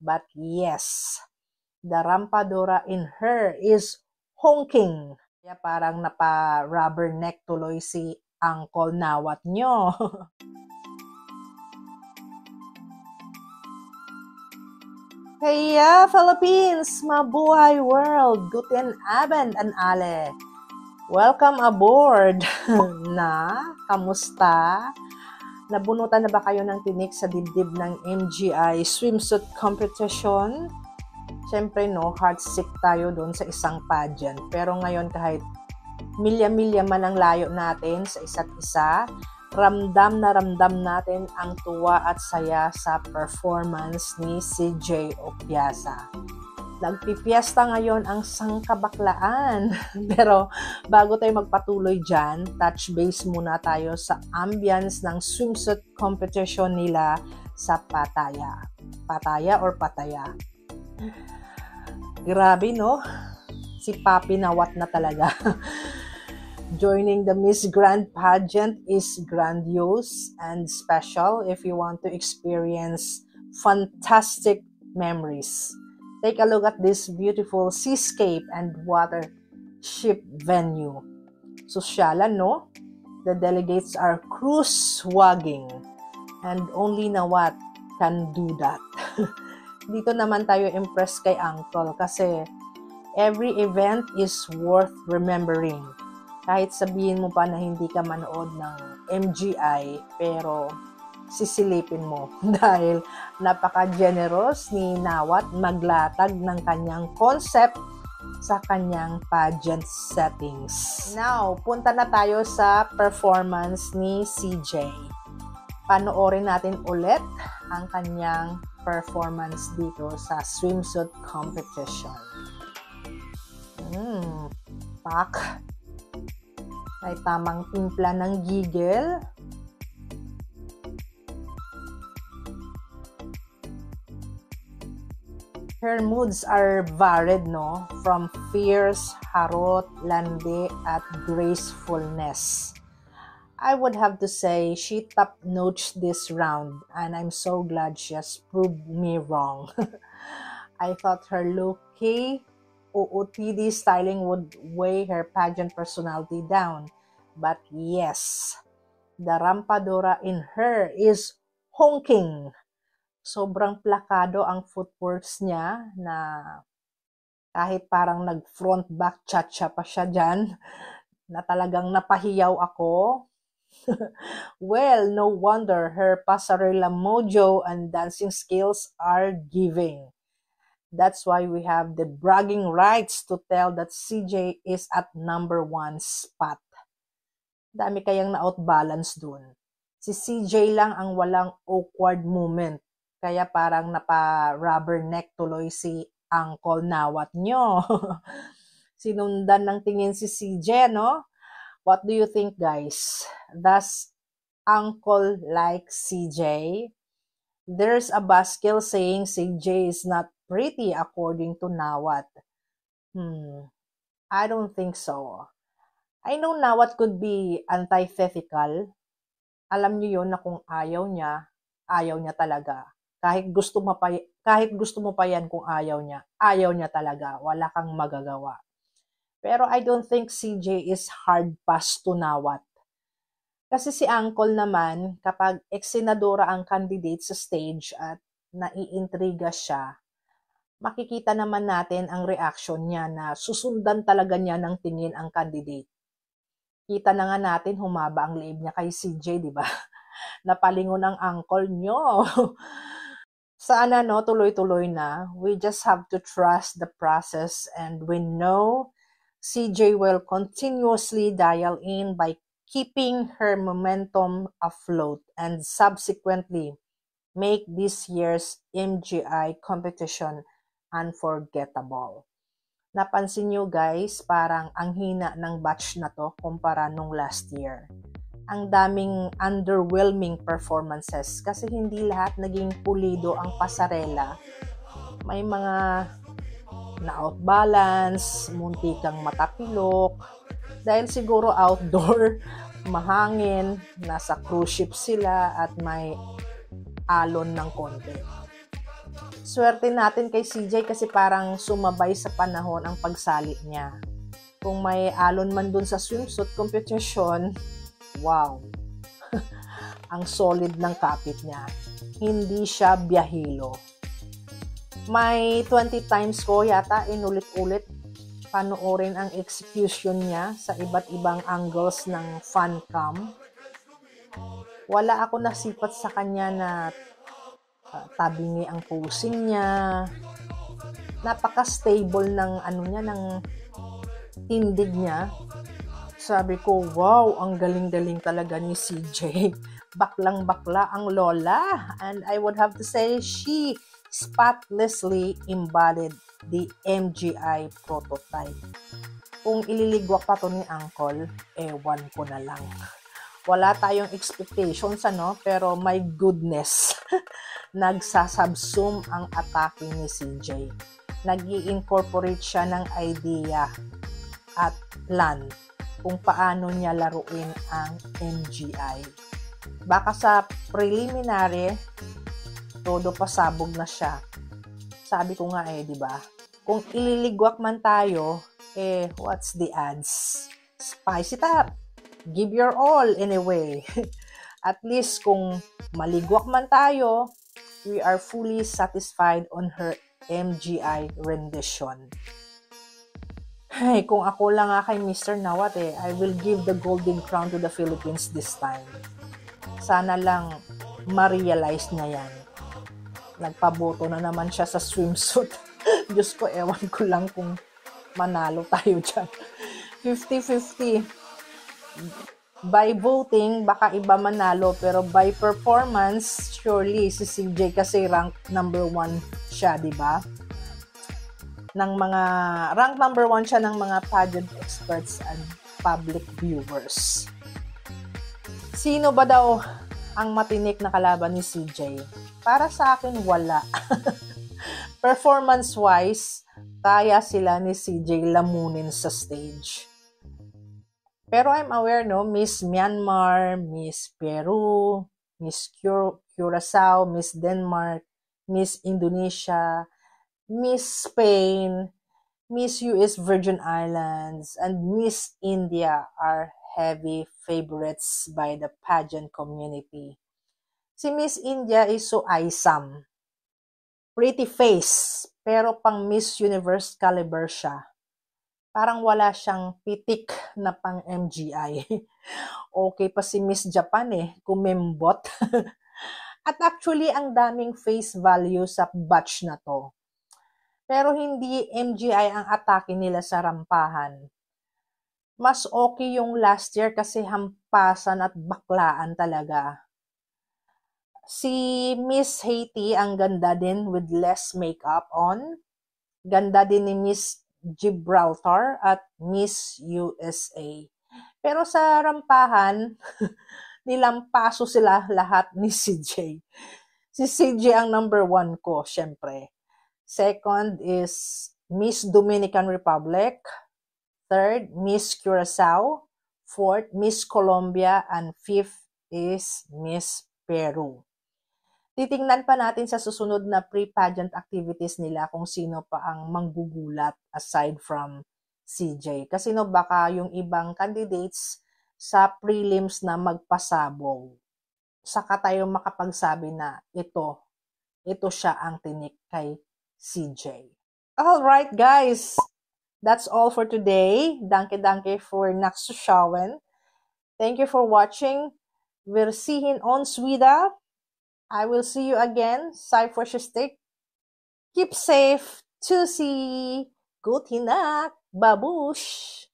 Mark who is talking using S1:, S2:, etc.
S1: But yes, the rampadora in her is honking. Kaya parang napa-rubber neck tuloy si Uncle Nawat nyo. Kaya Philippines, mabuhay world, guten Abend an alle. Welcome aboard. Kamusta? Nabunutan na ba kayo ng tinik sa dibdib ng MGI swimsuit competition? Siyempre heartsick tayo doon sa isang pageant. Pero ngayon kahit milya-milya man ang layo natin sa isa't isa, ramdam na ramdam natin ang tuwa at saya sa performance ni CJ Opiasa. Nagpipiesta ngayon ang sangkabaklaan. Pero bago tayo magpatuloy dyan, touch base muna tayo sa ambience ng swimsuit competition nila sa Pattaya. Pattaya or Pattaya? Grabe si Papi Nawat na talaga. Joining the Miss Grand pageant is grandiose and special if you want to experience fantastic memories. Take a look at this beautiful seascape and watership venue. Sosyalan, The delegates are cruise-swagging and only Nawat can do that. Dito naman tayo impressed kay Uncle kasi every event is worth remembering. Kahit sabihin mo pa na hindi ka manood ng MGI, pero sisilipin mo dahil napaka-generous ni Nawat maglatag ng kanyang concept sa kanyang pageant settings. Now, punta na tayo sa performance ni CJ. Panoorin natin ulit ang kanyang performance dito sa swimsuit competition. Pak. May tamang timpla ng gigil. Her moods are varied, From fierce, harot, lande, at gracefulness. I would have to say she top-notched this round, and I'm so glad she has proved me wrong. I thought her low-key OOTD styling would weigh her pageant personality down. But yes, the rampadora in her is honking. Sobrang plakado ang footworks niya na kahit parang nag-front back cha-cha pa siya dyan, na talagang napahiyaw ako. Well, no wonder her pasarela mojo and dancing skills are giving. That's why we have the bragging rights to tell that CJ is at number 1 spot. Dami kayang na-outbalance dun. Si CJ lang ang walang awkward moment. Kaya parang napa-rubber neck tuloy si Uncle Nawat nyo. Sinundan ng tingin si CJ, What do you think, guys? Does Uncle like CJ? There's a buzzkill saying CJ is not pretty according to Nawat. I don't think so. I know Nawat could be antithetical. Alam niyo yun na kung ayaw niya talaga. Kahit gusto mo pa yan kung ayaw niya talaga. Wala kang magagawa. Pero I don't think CJ is hard pass to Nawat. Kasi si Uncle naman, kapag eksenadora ang candidate sa stage at naiintriga siya, makikita naman natin ang reaction niya na susundan talaga niya ng tingin ang candidate. Kita na nga natin humaba ang leeg niya kay CJ, di ba? Napalingon ang uncle nyo. Sana tuloy-tuloy na. We just have to trust the process and we know CJ will continuously dial in by keeping her momentum afloat and subsequently make this year's MGI competition unforgettable. Napansin nyo guys, parang ang hina ng batch na to kumpara nung last year. Ang daming underwhelming performances kasi hindi lahat naging pulido ang pasarela. May mga na-outbalance, munti kang matapilok, dahil siguro outdoor, mahangin, nasa cruise ship sila at may alon ng konti. Swerte natin kay CJ kasi parang sumabay sa panahon ang pagsali niya. Kung may alon man dun sa swimsuit competition, wow, ang solid ng kapit niya. Hindi siya biyahilo. May 20 times ko yata inulit-ulit panoorin ang execution niya sa iba't ibang angles ng fan cam. Wala ako nasipat sa kanya na tabingi ang posing niya. Napaka-stable ng niya, ng tindig niya. Sabi ko, wow, ang galing-galing talaga ni CJ. Baklang-bakla ang lola. And I would have to say, she spotlessly embodied the MGI prototype. Kung ililigwak pa to ni Uncle, ewan ko na lang. Wala tayong expectations, pero my goodness, nagsasubsume ang atake ni CJ. Nag-i-incorporate siya ng idea at plan kung paano niya laruin ang MGI. Baka sa preliminary, todo pasabog na siya. Sabi ko nga di ba? Kung ililigwak man tayo, what's the odds? Spice it up. Give your all anyway. At least kung maligwak man tayo, we are fully satisfied on her MGI rendition. Hey, kung ako lang kay Mr. Nawat I will give the golden crown to the Philippines this time. Sana lang ma-realize niya yan. Nagpaboto na naman siya sa swimsuit. Diyos ko, ewan ko lang kung manalo tayo dyan. 50-50. By voting, baka iba manalo, pero by performance, surely si CJ kasi rank number 1 siya, di ba? Rank number 1 siya ng mga pageant experts and public viewers. Sino ba daw ang matinik na kalaban ni CJ? Para sa akin, wala. Performance-wise, kaya sila ni CJ lamunin sa stage. Pero I'm aware, Miss Myanmar, Miss Peru, Miss Curacao, Miss Denmark, Miss Indonesia, Miss Spain, Miss US Virgin Islands, and Miss India are heavy favorites by the pageant community. Si Miss India is so eyesome. Pretty face, pero pang Miss Universe caliber siya. Parang wala siyang pitik na pang MGI. Okay pa si Miss Japan kumembot. At actually, ang daming face value sa batch na to. Pero hindi MGI ang atake nila sa rampahan. Mas okay yung last year kasi hampasan at baklaan talaga. Si Miss Haiti, ang ganda din with less makeup on. Ganda din ni Miss Gibraltar at Miss USA. Pero sa rampahan, nilampaso sila lahat ni CJ. Si CJ ang number 1 ko, syempre. Second is Miss Dominican Republic. Third, Miss Curacao. Fourth, Miss Colombia. And fifth is Miss Peru. Titingnan pa natin sa susunod na pre-pageant activities nila kung sino pa ang manggugulat aside from CJ. Kasi baka yung ibang candidates sa prelims na magpasabog. Saka tayo makapagsabi na ito siya ang tinik kay CJ. Alright guys, that's all for today. Danke for nachzuschauen. Thank you for watching. Wir sehen uns wieder. I will see you again. Sei vorsichtig. Keep safe. Tschüssi. Gute Nacht. Babush.